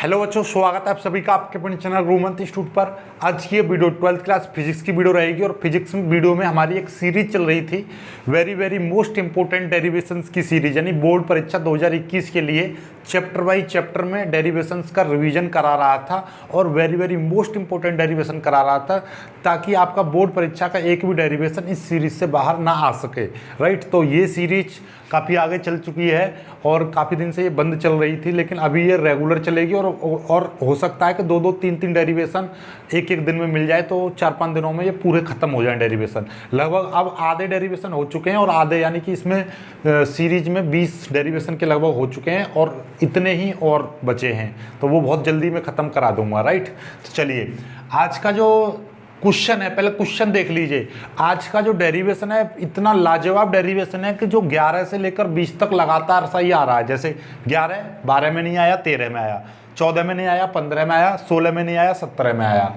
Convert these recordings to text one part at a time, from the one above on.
Hello बच्चों, स्वागत है आप सभी का आपके अपने चैनल गुरुमंत्र इंस्टीट्यूट पर। आज की ये वीडियो 12th क्लास फिजिक्स की वीडियो रहेगी और फिजिक्स वीडियो में हमारी एक सीरीज चल रही थी, वेरी मोस्ट इंपॉर्टेंट डेरिवेशंस की सीरीज, यानी बोर्ड परीक्षा 2021 के लिए चैप्टर बाई चैप्टर में डेरिवेशंस का रिवीजन करा रहा था और वेरी मोस्ट इंपॉर्टेंट डेरिवेशन करा रहा था, ताकि आपका बोर्ड परीक्षा का एक भी डेरिवेशन इस सीरीज से बाहर ना आ सके। राइट, तो ये सीरीज काफ़ी आगे चल चुकी है और काफ़ी दिन से ये बंद चल रही थी, लेकिन अभी ये रेगुलर चलेगी और हो सकता है कि दो तीन डेरिवेशन एक दिन में मिल जाए, तो 4-5 दिनों में ये पूरे ख़त्म हो जाए डेरिवेशन। लगभग अब आधे डेरिवेशन हो चुके हैं और आधे यानी कि इसमें सीरीज में 20 डेरिवेशन के लगभग हो चुके हैं और इतने ही और बचे हैं, तो वो बहुत जल्दी मैं ख़त्म करा दूंगा। राइट, तो चलिए आज का जो क्वेश्चन है, पहले क्वेश्चन देख लीजिए। आज का जो डेरिवेशन है इतना लाजवाब डेरिवेशन है कि जो 11 से लेकर 20 तक लगातार सही आ रहा है। जैसे 11 12 में नहीं आया, 13 में आया, 14 में नहीं आया, 15 में आया, 16 में नहीं आया, 17 में आया,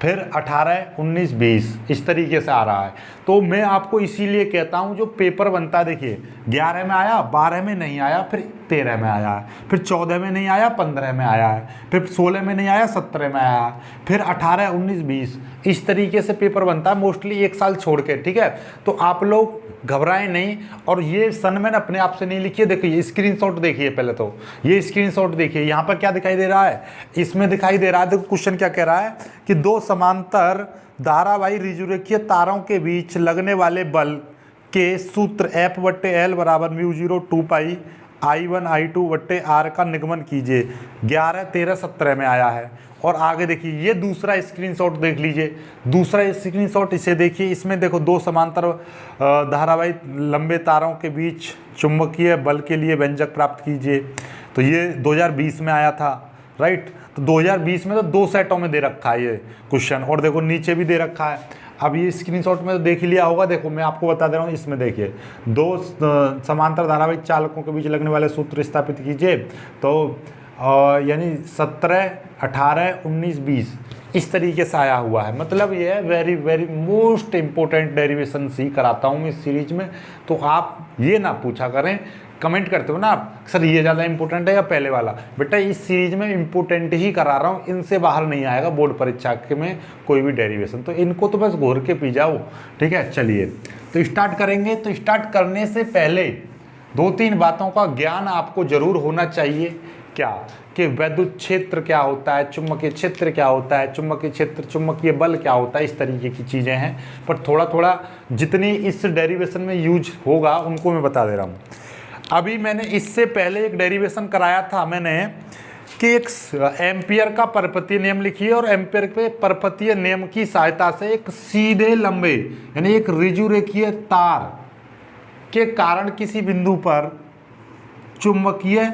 फिर 18, 19, 20 इस तरीके से आ रहा है। तो मैं आपको इसीलिए कहता हूं जो पेपर बनता है, देखिए 11 में आया, 12 में नहीं आया, फिर 13 में आया है, फिर 14 में नहीं आया, 15 में आया है, फिर 16 में नहीं आया, 17 में आया है, फिर 18, 19, 20 इस तरीके से पेपर बनता है मोस्टली एक साल छोड़ के। ठीक है, तो आप लोग घबराएं नहीं। और ये सन मैंने अपने आप से नहीं लिखी है, देखिए स्क्रीनशॉट देखिए, पहले तो ये स्क्रीनशॉट देखिए, यहाँ पर क्या दिखाई दे रहा है, इसमें दिखाई दे रहा है, देखो क्वेश्चन क्या कह रहा है कि दो समांतर धारावाही ऋजुरेखीय तारों के बीच लगने वाले बल के सूत्र F/L बराबर μ0 2 पाई I1 I2 R का निगमन कीजिए। 11, 13, 17 में आया है। और आगे देखिए ये दूसरा स्क्रीनशॉट देख लीजिए, दूसरा स्क्रीनशॉट इसे देखिए, इसमें देखो दो समांतर धारावाही लंबे तारों के बीच चुंबकीय बल के लिए व्यंजक प्राप्त कीजिए। तो ये 2020 में आया था। राइट, तो 2020 में तो दो सेटों में दे रखा है ये क्वेश्चन, और देखो नीचे भी दे रखा है। अब ये स्क्रीनशॉट में तो देख लिया होगा, देखो मैं आपको बता दे रहा हूँ, इसमें देखिए दो समांतर धारावाही चालकों के बीच लगने वाले सूत्र स्थापित कीजिए। तो यानी 17, 18, 19, 20 इस तरीके से आया हुआ है। मतलब ये है वेरी मोस्ट इंपॉर्टेंट डेरिवेशन ही कराता हूँ इस सीरीज में। तो आप ये ना पूछा करें, कमेंट करते हो ना आप, सर ये ज़्यादा इंपॉर्टेंट है या पहले वाला। बेटा इस सीरीज में इंपॉर्टेंट ही करा रहा हूँ, इनसे बाहर नहीं आएगा बोर्ड परीक्षा के में कोई भी डेरिवेशन, तो इनको तो बस घोर के पी जाओ। ठीक है, चलिए तो स्टार्ट करेंगे। तो स्टार्ट करने से पहले 2-3 बातों का ज्ञान आपको जरूर होना चाहिए। क्या कि वैद्युत क्षेत्र क्या होता है, चुंबकीय क्षेत्र क्या होता है, चुंबकीय क्षेत्र चुंबकीय बल क्या होता है, इस तरीके की चीज़ें हैं। पर थोड़ा जितनी इस डेरिवेशन में यूज होगा उनको मैं बता दे रहा हूँ। अभी मैंने इससे पहले एक डेरिवेशन कराया था मैंने कि एक एम्पियर का परपतीय नियम लिखिए और एम्पियर के परपतीय नियम की सहायता से एक सीधे लंबे यानी एक ऋजुरेखीय तार के कारण किसी बिंदु पर चुंबकीय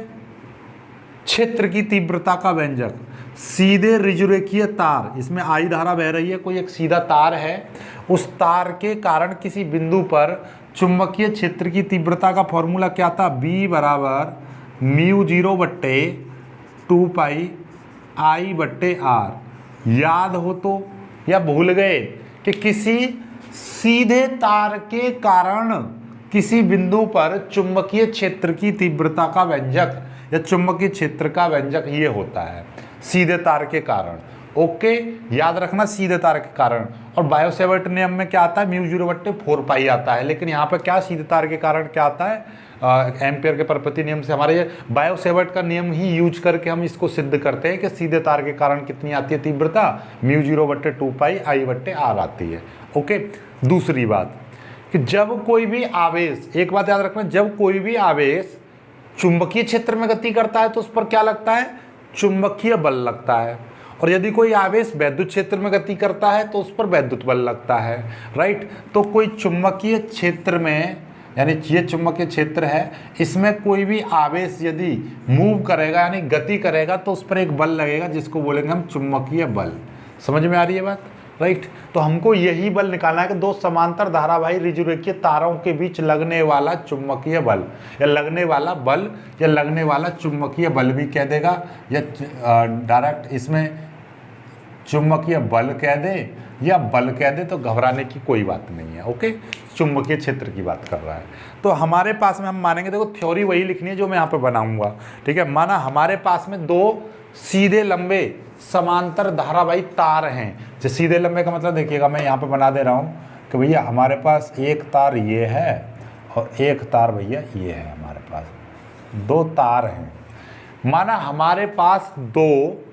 क्षेत्र की तीव्रता का व्यंजक। सीधे ऋजुरेखीय तार, इसमें आई धारा बह रही है, कोई एक सीधा तार है, उस तार के कारण किसी बिंदु पर चुंबकीय क्षेत्र की तीव्रता का फॉर्मूला क्या था, B बराबर μ0 2 पाई I/R। याद हो तो या भूल गए कि किसी सीधे तार के कारण किसी बिंदु पर चुंबकीय क्षेत्र की तीव्रता का व्यंजक या चुंबकीय क्षेत्र का व्यंजक ये होता है सीधे तार के कारण। ओके, याद रखना सीधे तार के कारण। और बायो-सेवर्ट नियम में क्या आता है, μ0 4 पाई आता है, लेकिन यहाँ पर क्या सीधे तार के कारण क्या आता है, एम्पियर के परपति नियम से हमारे ये बायो-सेवर्ट का नियम ही यूज करके हम इसको सिद्ध करते हैं कि सीधे तार के कारण कितनी आती है तीव्रता, μ0 2 पाई I/R आती है। ओके, दूसरी बात कि जब कोई भी आवेश, एक बात याद रखना, जब कोई भी आवेश चुंबकीय क्षेत्र में गति करता है तो उस पर क्या लगता है, चुंबकीय बल लगता है। और यदि कोई आवेश वैद्युत क्षेत्र में गति करता है तो उस पर वैद्युत बल लगता है। राइट, तो कोई चुंबकीय क्षेत्र में, यानी ये चुंबकीय क्षेत्र है, इसमें कोई भी आवेश यदि मूव करेगा यानी गति करेगा तो उस पर एक बल लगेगा जिसको बोलेंगे हम चुंबकीय बल। समझ में आ रही है बात। राइट, तो हमको यही बल निकालना है कि दो समांतर धारावाही ऋजुरेखीय तारों के बीच लगने वाला चुंबकीय बल या लगने वाला बल या लगने वाला चुंबकीय बल भी कह देगा, या डायरेक्ट इसमें चुंबकीय बल कह दे या बल कह दे, तो घबराने की कोई बात नहीं है। ओके, चुंबकीय क्षेत्र की बात कर रहा है। तो हमारे पास में हम मानेंगे, देखो थ्योरी वही लिखनी है जो मैं यहाँ पे बनाऊंगा। ठीक है, माना हमारे पास में दो सीधे लंबे समांतर धारावाही तार हैं। जो सीधे लंबे का मतलब देखिएगा, मैं यहाँ पे बना दे रहा हूँ कि भैया हमारे पास एक तार ये है और एक तार भैया ये है, हमारे पास दो तार हैं। माना हमारे पास दो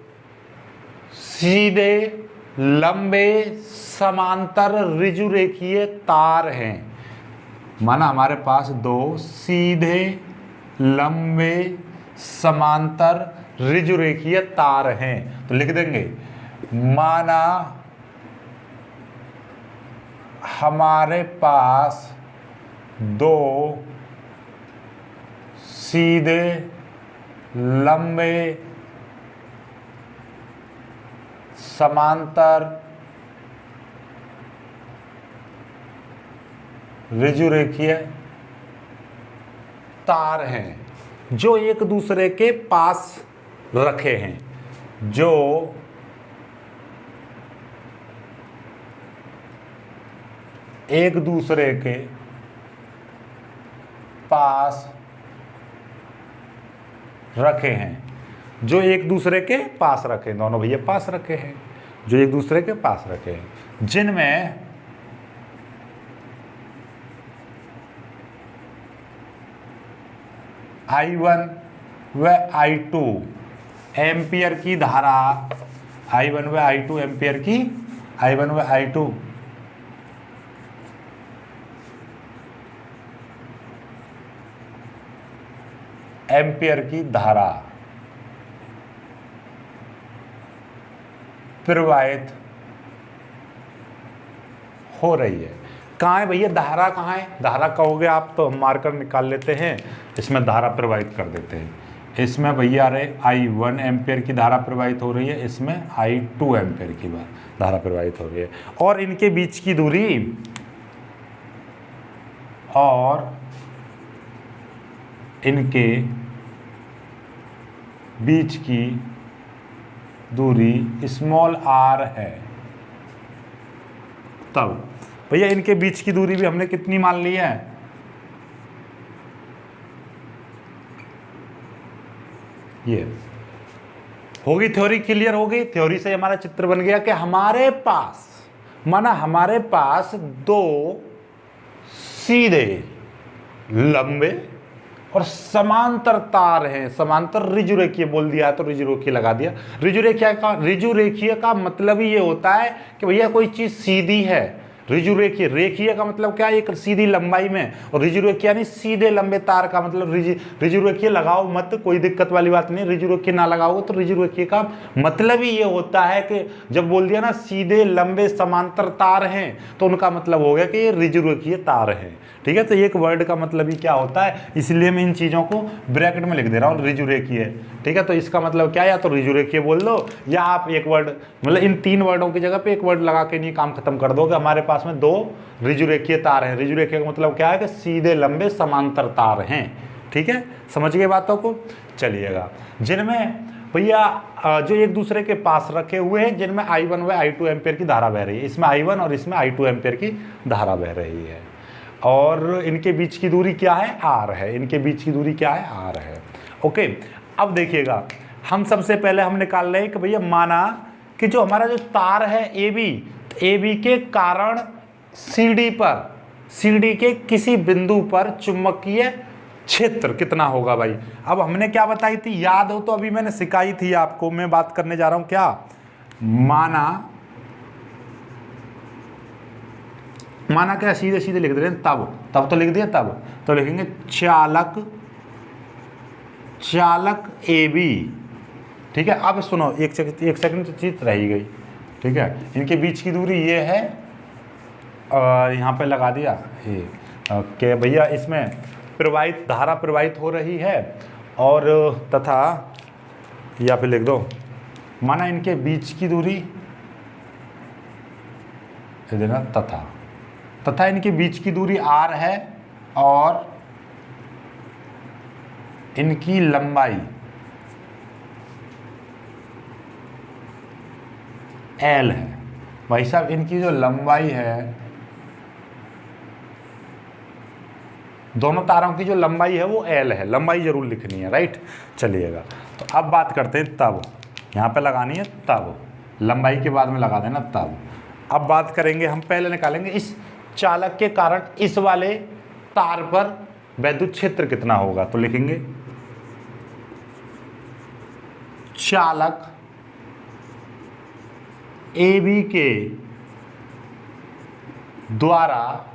सीधे लंबे समांतर ऋजुरेखीय तार हैं। माना हमारे पास दो सीधे लंबे समांतर ऋजुरेखीय तार हैं, तो लिख देंगे माना हमारे पास दो सीधे लंबे समांतर ऋजुरेखीय तार हैं जो एक दूसरे के पास रखे हैं, जो एक दूसरे के पास रखे हैं, जो एक दूसरे के पास रखे, दोनों भैया पास रखे हैं, जो एक दूसरे के पास रखे हैं, जिनमें I1 व I2 एम्पियर की धारा, I1 व I2 एम्पियर की, I1 व I2 एम्पियर की धारा प्रवाहित हो रही है। कहाँ है भैया धारा, कहाँ है धारा कहोगे आप तो हम मार्कर निकाल लेते हैं, इसमें धारा प्रवाहित कर देते हैं। इसमें भैया अरे I1 एम्पियर की धारा प्रवाहित हो रही है, इसमें I2 एम्पियर की धारा प्रवाहित हो रही है, और इनके बीच की दूरी, और इनके बीच की दूरी स्मॉल r है। तब भैया इनके बीच की दूरी भी हमने कितनी मान ली है, ये होगी। थ्योरी क्लियर हो गई। थ्योरी से हमारा चित्र बन गया कि हमारे पास, माना हमारे पास दो सीधे लंबे और समांतर तार हैं। समांतर ऋजुरेखीय बोल दिया तो ऋजुरेखीय लगा दिया। ऋजुरेखीय का मतलब ही ये होता है कि भैया कोई चीज सीधी है। ऋजुरेखीय, रेखीय का मतलब क्या है, एक सीधी लंबाई में, और ऋजुरेखीय यानी सीधे लंबे तार का मतलब ऋजुरेखीय लगाओ मत, कोई दिक्कत वाली बात नहीं। ऋजुरेखीय ना लगाओगे तो ऋजुरेखीय का मतलब ही ये होता है कि जब बोल दिया ना सीधे लंबे समांतर तार हैं, तो उनका मतलब हो गया कि ये ऋजुरेखीय तार हैं। ठीक है, तो एक वर्ड का मतलब ही क्या होता है, इसलिए मैं इन चीज़ों को ब्रैकेट में लिख दे रहा हूँ, ऋजुरेखीय। ठीक है, तो इसका मतलब क्या है, या तो ऋजुरेखीय बोल दो, या आप एक वर्ड मतलब इन तीन वर्डों की जगह पे एक वर्ड लगा के नहीं काम खत्म कर दोगे। हमारे पास में दो ऋजुरेखीय तार हैं। ऋजुरेखीय का मतलब क्या है कि सीधे लंबे समांतर तार हैं। ठीक है, समझ गए बातों को। चलिएगा, जिनमें भैया जो एक दूसरे के पास रखे हुए हैं, जिनमें I1 व I2 एम्पियर की धारा बह रही है। इसमें I1 और इसमें I2 एम्पियर की धारा बह रही है, और इनके बीच की दूरी क्या है, R है। इनके बीच की दूरी क्या है, R है। ओके, अब देखिएगा, हम सबसे पहले हम निकाल रहे हैं कि भैया माना कि जो हमारा जो तार है AB के कारण CD पर, CD के किसी बिंदु पर चुंबकीय क्षेत्र कितना होगा भाई। अब हमने क्या बताई थी, याद हो तो अभी मैंने सिखाई थी आपको। मैं बात करने जा रहा हूं क्या, माना क्या, सीधे सीधे लिख दे रहे हैं, तब तो लिख दिया, तब तो लिखेंगे चालक AB। ठीक है, अब सुनो, एक सेकंड चीज रह गई। ठीक है, इनके बीच की दूरी ये है, यहाँ पे लगा दिया ये कि भैया इसमें प्रवाहित धारा प्रवाहित हो रही है, और तथा या फिर लिख दो, माना इनके बीच की दूरी देना, तथा इनके बीच की दूरी R है, और इनकी लंबाई L है। भाई साहब, इनकी जो लंबाई है, दोनों तारों की जो लंबाई है वो L है। लंबाई जरूर लिखनी है, राइट। चलिएगा, तो अब बात करते हैं यहाँ पे लगानी है तब, लंबाई के बाद में लगा देना तब। अब बात करेंगे हम, पहले निकालेंगे इस चालक के कारण इस वाले तार पर वैद्युत क्षेत्र कितना होगा। तो लिखेंगे चालक AB के द्वारा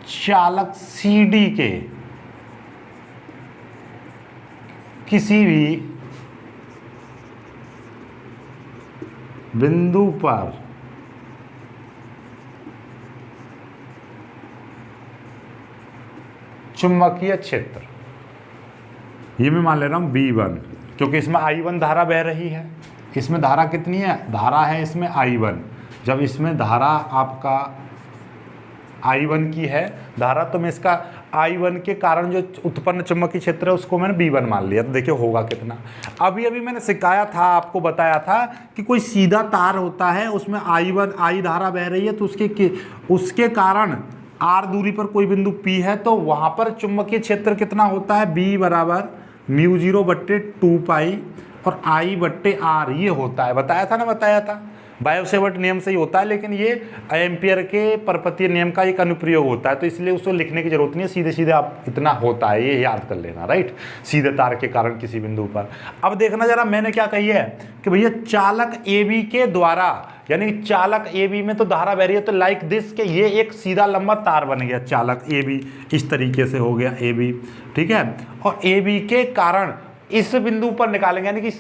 चालक CD के किसी भी बिंदु पर चुंबकीय क्षेत्र, ये मैं मान ले रहा हूं B1, क्योंकि इसमें I1 धारा बह रही है। इसमें धारा कितनी है, धारा है इसमें I1। जब इसमें धारा आपका I1 की है धारा, तो मैं इसका I1 के कारण जो उत्पन्न चुंबकीय क्षेत्र है उसको मैंने B1 मान लिया। तो देखिए होगा कितना। अभी अभी मैंने सिखाया था, आपको बताया था कि कोई सीधा तार होता है, उसमें I धारा बह रही है, तो उसके कारण R दूरी पर कोई बिंदु P है, तो वहां पर चुंबकीय क्षेत्र कितना होता है, B बराबर μ0/2 पाई और I/R ये होता है। बताया था ना, बताया था। बायोसेवर्ट नियम से ही होता है, लेकिन ये एम्पियर के परपतीय नियम का एक अनुप्रयोग होता है, तो इसलिए उसको लिखने की जरूरत नहीं है, सीधे सीधे आप इतना होता है, ये याद कर लेना, राइट। सीधे तार के कारण किसी बिंदु पर। अब देखना जरा, मैंने क्या कही है कि भैया चालक AB के द्वारा, यानी चालक AB में तो धारा बह रही है, तो लाइक दिस के ये एक सीधा लंबा तार बन गया, चालक AB इस तरीके से हो गया AB, ठीक है। और AB के कारण इस बिंदु पर निकालेंगे, यानी कि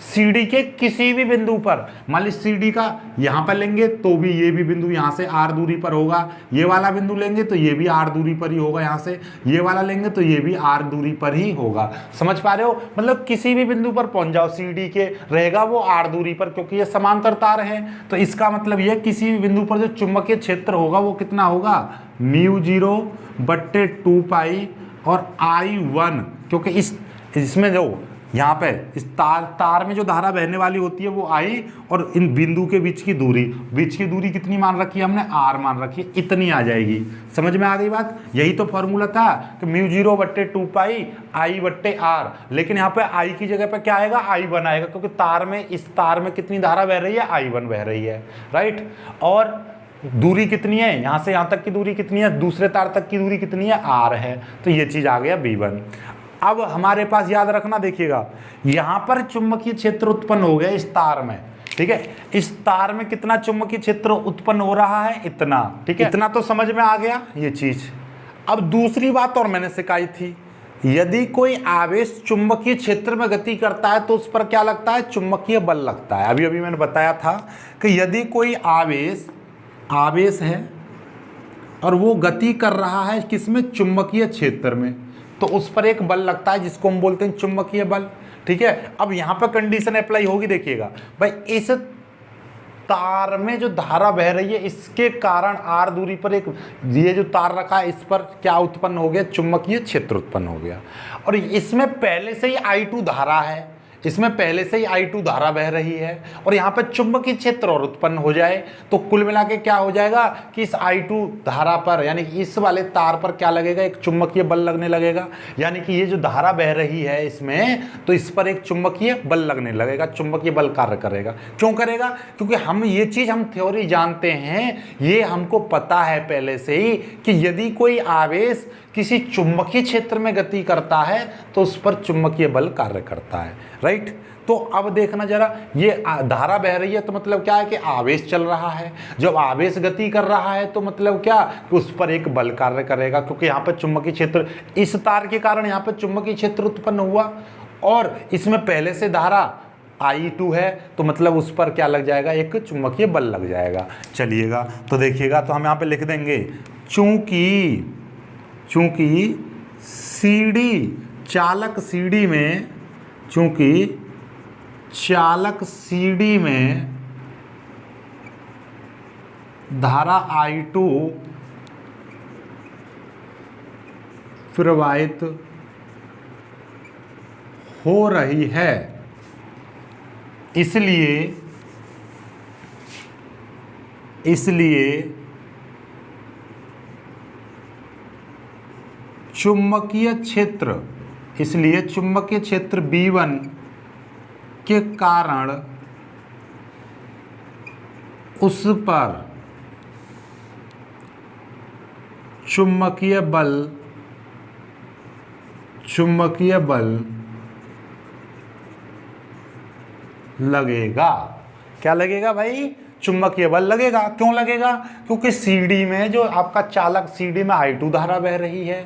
CD के किसी भी बिंदु पर, मान ली CD का यहां पर लेंगे तो भी ये भी बिंदु यहां से R दूरी पर होगा, ये वाला बिंदु लेंगे तो ये भी R दूरी पर ही होगा, यहां से ये वाला लेंगे तो ये भी R दूरी पर ही होगा। समझ पा रहे हो, मतलब किसी भी बिंदु पर पहुंच जाओ, CD के रहेगा वो R दूरी पर, क्योंकि ये समांतर तार है। तो इसका मतलब ये किसी भी बिंदु पर जो चुंबकीय क्षेत्र होगा वो कितना होगा, μ0/2 पाई और I1, क्योंकि इसमें जो यहाँ पे इस तार में जो धारा बहने वाली होती है वो I, और इन बिंदु के बीच की दूरी कितनी मान रखी है हमने, R मान रखी है, इतनी आ जाएगी। समझ में आ गई बात। यही तो फॉर्मूला था कि μ0/2 पाई I/R, लेकिन यहाँ पे I की जगह पे क्या आएगा, I1 आएगा, क्योंकि इस तार में कितनी धारा बह रही है, I1 बह रही है, राइट। और दूरी कितनी है, यहाँ से यहाँ तक की दूरी कितनी है, दूसरे तार तक की दूरी कितनी है, R है। तो ये चीज आ गया B1। अब हमारे पास याद रखना, देखिएगा यहां पर चुंबकीय क्षेत्र उत्पन्न हो गया इस तार में, ठीक है। इस तार में कितना चुंबकीय क्षेत्र उत्पन्न हो रहा है, इतना, ठीक है। इतना तो समझ में आ गया ये चीज। अब दूसरी बात और मैंने सिखाई थी, यदि कोई आवेश चुंबकीय क्षेत्र में गति करता है तो उस पर क्या लगता है, चुंबकीय बल लगता है। अभी अभी मैंने बताया था कि यदि कोई आवेश है और वो गति कर रहा है किसमें, चुंबकीय क्षेत्र में, तो उस पर एक बल लगता है जिसको हम बोलते हैं चुंबकीय बल, ठीक है। अब यहां पर कंडीशन अप्लाई होगी, देखिएगा भाई इस तार में जो धारा बह रही है इसके कारण R दूरी पर एक ये जो तार रखा है इस पर क्या उत्पन्न हो गया, चुंबकीय क्षेत्र उत्पन्न हो गया। और इसमें पहले से ही I2 धारा है, इसमें पहले से ही I2 धारा बह रही है, और यहाँ पर चुंबकीय क्षेत्र और उत्पन्न हो जाए तो कुल मिला के क्या हो जाएगा कि इस I2 धारा पर, यानी कि इस वाले तार पर क्या लगेगा, एक चुंबकीय बल लगने लगेगा। यानी कि ये जो धारा बह रही है इसमें, तो इस पर एक चुंबकीय बल लगने लगेगा, चुंबकीय बल कार्य करेगा। क्यों करेगा, क्योंकि हम थ्योरी जानते हैं, ये हमको पता है पहले से ही कि यदि कोई आवेश किसी चुंबकीय क्षेत्र में गति करता है तो उस पर चुंबकीय बल कार्य करता है, राइट। तो अब देखना जरा, ये धारा बह रही है तो मतलब क्या है कि आवेश चल रहा है। जब आवेश गति कर रहा है तो मतलब क्या कि उस पर एक बल कार्य करेगा, क्योंकि यहाँ पर चुंबकीय क्षेत्र, इस तार के कारण यहाँ पर चुंबकीय क्षेत्र उत्पन्न हुआ, और इसमें पहले से धारा I2 है, तो मतलब उस पर क्या लग जाएगा, एक चुंबकीय बल लग जाएगा। चलिएगा तो देखिएगा, तो हम यहाँ पे लिख देंगे चूंकि CD चालक CD में, चूंकि चालक CD में धारा I2 प्रवाहित हो रही है, इसलिए चुंबकीय क्षेत्र इसलिए चुंबकीय क्षेत्र B1 के कारण उस पर चुंबकीय बल लगेगा। क्या लगेगा भाई? चुंबकीय बल लगेगा। क्यों लगेगा? क्योंकि सीडी में जो आपका चालक सीडी में I2 धारा बह रही है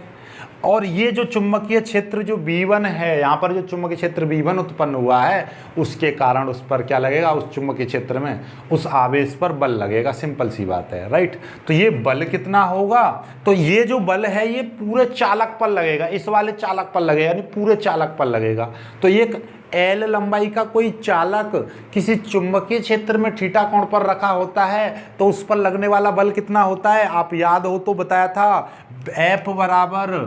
और ये जो चुंबकीय क्षेत्र जो B1 है, यहाँ पर जो चुंबकीय क्षेत्र B1 उत्पन्न हुआ है उसके कारण उस पर क्या लगेगा? उस चुंबकीय क्षेत्र में उस आवेश पर बल लगेगा। सिंपल सी बात है, राइट। तो ये बल कितना होगा? तो ये जो बल है ये पूरे चालक पर लगेगा, इस वाले चालक पर लगेगा, यानी पूरे चालक पर लगेगा। तो एक L लंबाई का कोई चालक किसी चुंबकीय क्षेत्र में थीटा कोण पर रखा होता है तो उस पर लगने वाला बल कितना होता है? आप याद हो तो बताया था, F बराबर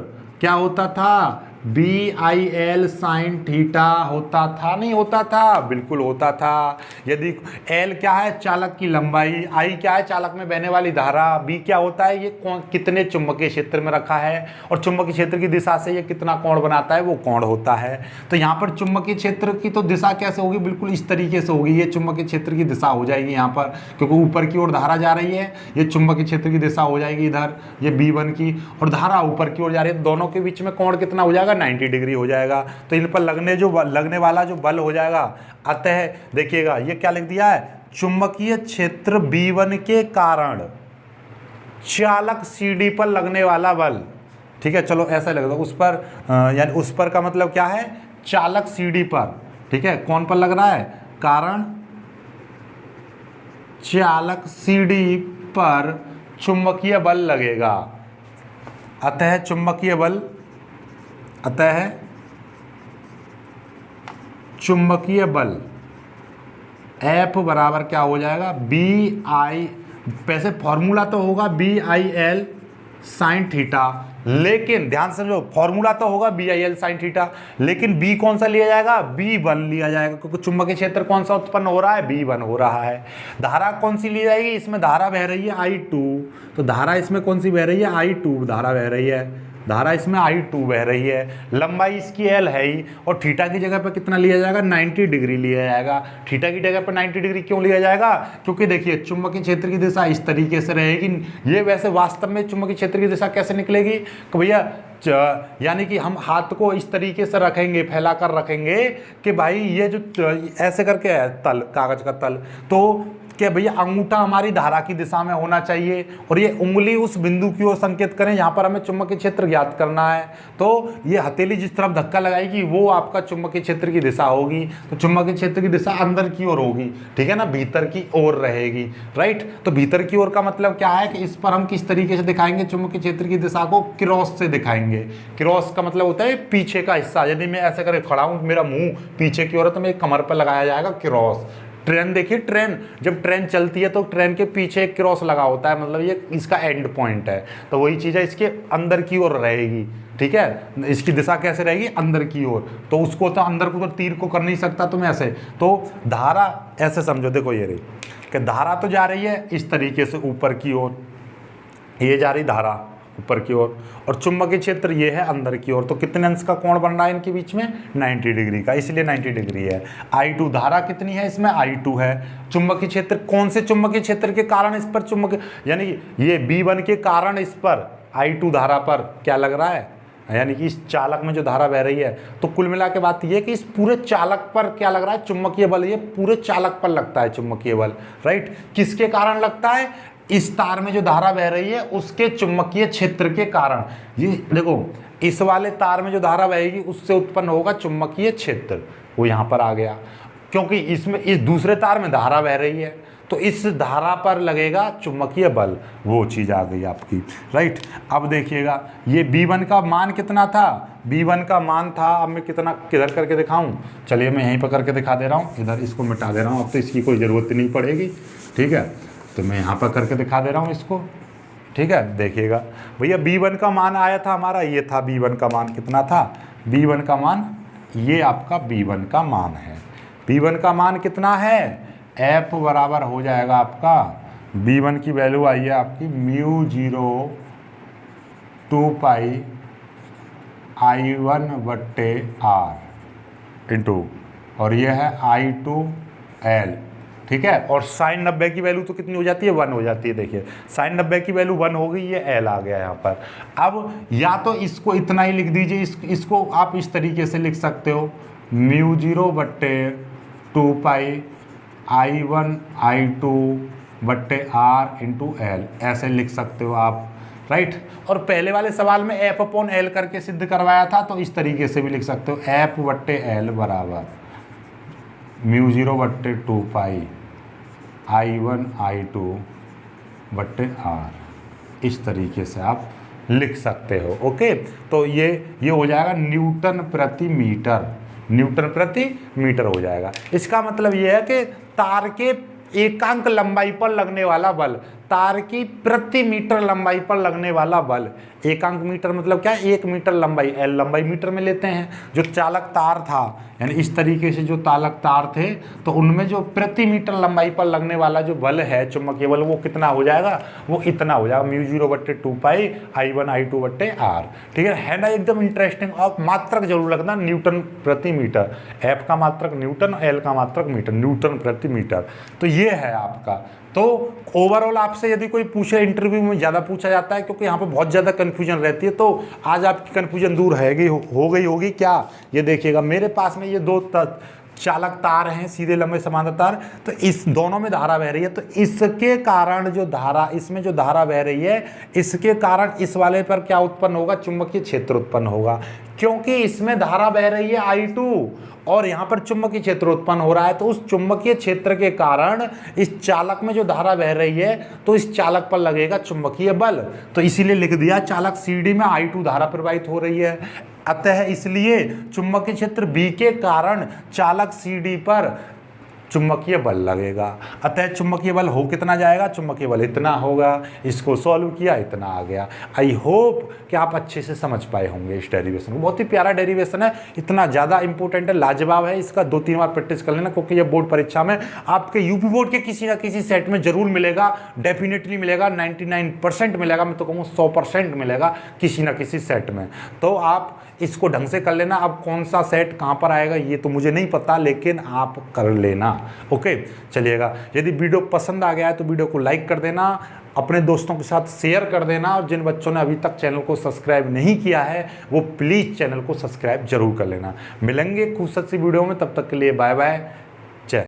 क्या होता था? BIL साइन थीटा होता था, नहीं होता था? बिल्कुल होता था। यदि L क्या है? चालक की लंबाई, I क्या है? चालक में बहने वाली धारा, B क्या होता है? ये कितने चुंबकीय क्षेत्र में रखा है और चुंबकीय क्षेत्र की दिशा से ये कितना कोण बनाता है, वो कोण होता है। तो यहाँ पर चुंबकीय क्षेत्र की तो दिशा कैसे होगी? बिल्कुल इस तरीके से होगी। ये चुंबकीय क्षेत्र की दिशा हो जाएगी यहाँ पर, क्योंकि ऊपर की ओर धारा जा रही है। ये चुंबकीय क्षेत्र की दिशा हो जाएगी इधर, ये B1 की, और धारा ऊपर की ओर जा रही है। दोनों के बीच में कोण कितना हो जाएगा? 90 डिग्री हो जाएगा। तो इन पर लगने वाला जो बल हो जाएगा, अतः देखिएगा ये क्या लिख दिया है? चुंबकीय क्षेत्र B1 के कारण चालक CD पर लगने वाला बल। ठीक है, चलो ऐसा लग दो उस पर, यानी उस पर का मतलब क्या है? चालक CD पर। ठीक है, कौन पर लग रहा है? कारण चालक CD पर चुंबकीय बल लगेगा। अतः चुंबकीय बल F बराबर क्या हो जाएगा? BI, वैसे फॉर्मूला तो होगा BIL साइन थीटा, लेकिन ध्यान समझो, फॉर्मूला तो होगा BIL साइन थीटा, लेकिन B कौन सा लिया जाएगा? B1 लिया जाएगा, क्योंकि चुंबकीय क्षेत्र कौन सा उत्पन्न हो रहा है? B1 हो रहा है। धारा कौन सी ली जाएगी? इसमें धारा बह रही है I2, तो धारा इसमें कौन सी बह रही है? I2 धारा बह रही है, धारा इसमें I2 बह रही है। लंबाई इसकी L है ही, और थीटा की जगह पर कितना लिया जाएगा? 90 डिग्री लिया जाएगा। थीटा की जगह पर 90 डिग्री क्यों लिया जाएगा? क्योंकि देखिए चुंबकीय क्षेत्र की दिशा इस तरीके से रहेगी। ये वैसे वास्तव में चुंबकीय क्षेत्र की दिशा कैसे निकलेगी कि भैया, यानी कि हम हाथ को इस तरीके से रखेंगे, फैला कर रखेंगे कि भाई ये जो ऐसे करके है तल, कागज का तल, तो कि भैया अंगूठा हमारी धारा की दिशा में होना चाहिए और ये उंगली उस बिंदु की ओर संकेत करें यहाँ पर हमें चुंबकीय क्षेत्र ज्ञात करना है। तो ये हथेली जिस तरफ धक्का लगाएगी वो आपका चुंबकीय क्षेत्र की दिशा होगी। तो चुंबकीय क्षेत्र की दिशा अंदर की ओर होगी, ठीक है ना, भीतर की ओर रहेगी, राइट। तो भीतर की ओर का मतलब क्या है कि इस पर हम किस तरीके से दिखाएंगे? चुंबकीय क्षेत्र की दिशा को क्रॉस से दिखाएंगे। क्रॉस का मतलब होता है पीछे का हिस्सा। यदि मैं ऐसे करके खड़ा हूँ, मेरा मुंह पीछे की ओर है, तो मेरे कमर पर लगाया जाएगा क्रॉस। ट्रेन देखिए, ट्रेन जब ट्रेन चलती है तो ट्रेन के पीछे एक क्रॉस लगा होता है, मतलब ये इसका एंड पॉइंट है। तो वही चीज़ है, इसके अंदर की ओर रहेगी, ठीक है। इसकी दिशा कैसे रहेगी? अंदर की ओर। तो उसको तो अंदर को तो तीर को कर नहीं सकता, तो मैं ऐसे, तो धारा ऐसे समझो, देखो ये रही कि धारा तो जा रही है इस तरीके से ऊपर की ओर, ये जा रही धारा ऊपर की ओर, और चुंबकीय क्षेत्र ये है अंदर की ओर। तो कितने अंश का कोण बन रहा है इनके बीच में? 90 डिग्री का, इसलिए 90 डिग्री है। I2 धारा कितनी है इसमें? I2 है। चुंबकीय क्षेत्र कौन से चुंबकीय क्षेत्र के कारण इस पर चुंबकीय, यानी ये B1 के कारण इस पर I2 धारा पर क्या लग रहा है, यानी कि इस चालक में जो धारा बह रही है। तो कुल मिला के बात यह कि इस पूरे चालक पर क्या लग रहा है? चुंबकीय बल। ये पूरे चालक पर लगता है चुंबकीय बल, राइट। किसके कारण लगता है? इस तार में जो धारा बह रही है उसके चुंबकीय क्षेत्र के कारण। ये देखो, इस वाले तार में जो धारा बहेगी उससे उत्पन्न होगा चुंबकीय क्षेत्र, वो यहां पर आ गया, क्योंकि इसमें इस दूसरे तार में धारा बह रही है, तो इस धारा पर लगेगा चुंबकीय बल, वो चीज़ आ गई आपकी, राइट। अब देखिएगा ये B1 का मान कितना था? B1 का मान था, अब मैं किधर करके दिखाऊं? चलिए मैं यहीं पर करके दिखा दे रहा हूँ, इधर इसको मिटा दे रहा हूँ, अब तो इसकी कोई ज़रूरत नहीं पड़ेगी, ठीक है। तो मैं यहाँ पर करके दिखा दे रहा हूँ इसको, ठीक है। देखिएगा भैया, B1 का मान आया था हमारा, ये था B1 का मान, कितना था? B1 का मान, ये आपका B1 का मान है। B1 का मान कितना है? F बराबर हो जाएगा आपका, B1 की वैल्यू आई है आपकी μ0 2 पाई I1/R इंटू, और ये है I2L, ठीक है। और साइन 90 की वैल्यू तो कितनी हो जाती है, 1 हो जाती है। देखिए साइन 90 की वैल्यू 1 हो गई, ये L आ गया यहाँ पर। अब या तो इसको इतना ही लिख दीजिए, इसको आप इस तरीके से लिख सकते हो, μ0/2π I1I2/R इंटू L, ऐसे लिख सकते हो आप, राइट। और पहले वाले सवाल में F/L करके सिद्ध करवाया था, तो इस तरीके से भी लिख सकते हो, F/L बराबर μ0/2π I1I2/R, इस तरीके से आप लिख सकते हो। ओके, तो ये हो जाएगा न्यूटन प्रति मीटर, न्यूटन प्रति मीटर हो जाएगा। इसका मतलब ये है कि तार के एकांक लंबाई पर लगने वाला बल, तार की प्रति मीटर लंबाई पर लगने वाला बल, एकांक मीटर मतलब क्या, 1 मीटर लंबाई, L लंबाई मीटर में लेते हैं। जो चालक तार था, यानी इस तरीके से जो चालक तार थे, तो उनमें जो प्रति मीटर लंबाई पर लगने वाला जो बल है, चुंबकीय बल, वो कितना हो जाएगा, वो इतना हो जाएगा, μ0/2π I1I2/R। ठीक है ना, एकदम इंटरेस्टिंग। और मात्रक जरूर लगना, न्यूटन प्रति मीटर, F का मात्रक न्यूटन, L का मात्रक मीटर, न्यूटन प्रति मीटर। तो ये है आपका। तो ओवरऑल आपसे यदि कोई पूछे, इंटरव्यू में ज़्यादा पूछा जाता है, क्योंकि यहाँ पे बहुत ज़्यादा कन्फ्यूजन रहती है, तो आज आपकी कन्फ्यूजन दूर हो गई होगी क्या। ये देखिएगा, मेरे पास में ये 2 चालक तार हैं, सीधे लंबे समांतर तार, तो इस दोनों में धारा बह रही है, तो इसके कारण जो धारा, इसमें जो धारा बह रही है, इसके कारण इस वाले पर क्या उत्पन्न होगा, चुंबकीय क्षेत्र उत्पन्न होगा। क्योंकि इसमें धारा बह रही है I2 और यहाँ पर चुंबकीय क्षेत्र उत्पन्न हो रहा है, तो उस चुंबकीय क्षेत्र के कारण इस चालक में जो धारा बह रही है, तो इस चालक पर लगेगा चुंबकीय बल। तो इसीलिए लिख दिया चालक CD में I2 धारा प्रवाहित हो रही है, अतः इसलिए चुंबकीय क्षेत्र B के कारण चालक CD पर चुंबकीय बल लगेगा। अतः चुंबकीय बल हो कितना जाएगा, चुंबकीय बल इतना होगा। इसको सॉल्व किया, इतना आ गया। आई होप कि आप अच्छे से समझ पाए होंगे इस डेरिवेशन को। बहुत ही प्यारा डेरिवेशन है, इतना ज़्यादा इंपॉर्टेंट है, लाजवाब है। इसका 2-3 बार प्रैक्टिस कर लेना, क्योंकि ये बोर्ड परीक्षा में आपके यूपी बोर्ड के किसी ना किसी सेट में जरूर मिलेगा, डेफिनेटली मिलेगा, 99% मिलेगा, मैं तो कहूँ 100% मिलेगा किसी ना किसी सेट में। तो आप इसको ढंग से कर लेना। अब कौन सा सेट कहाँ पर आएगा ये तो मुझे नहीं पता, लेकिन आप कर लेना। ओके, चलिएगा। यदि वीडियो पसंद आ गया है तो वीडियो को लाइक कर देना, अपने दोस्तों के साथ शेयर कर देना, और जिन बच्चों ने अभी तक चैनल को सब्सक्राइब नहीं किया है वो प्लीज़ चैनल को सब्सक्राइब जरूर कर लेना। मिलेंगे खूबसूरत सी वीडियो में, तब तक के लिए बाय बाय।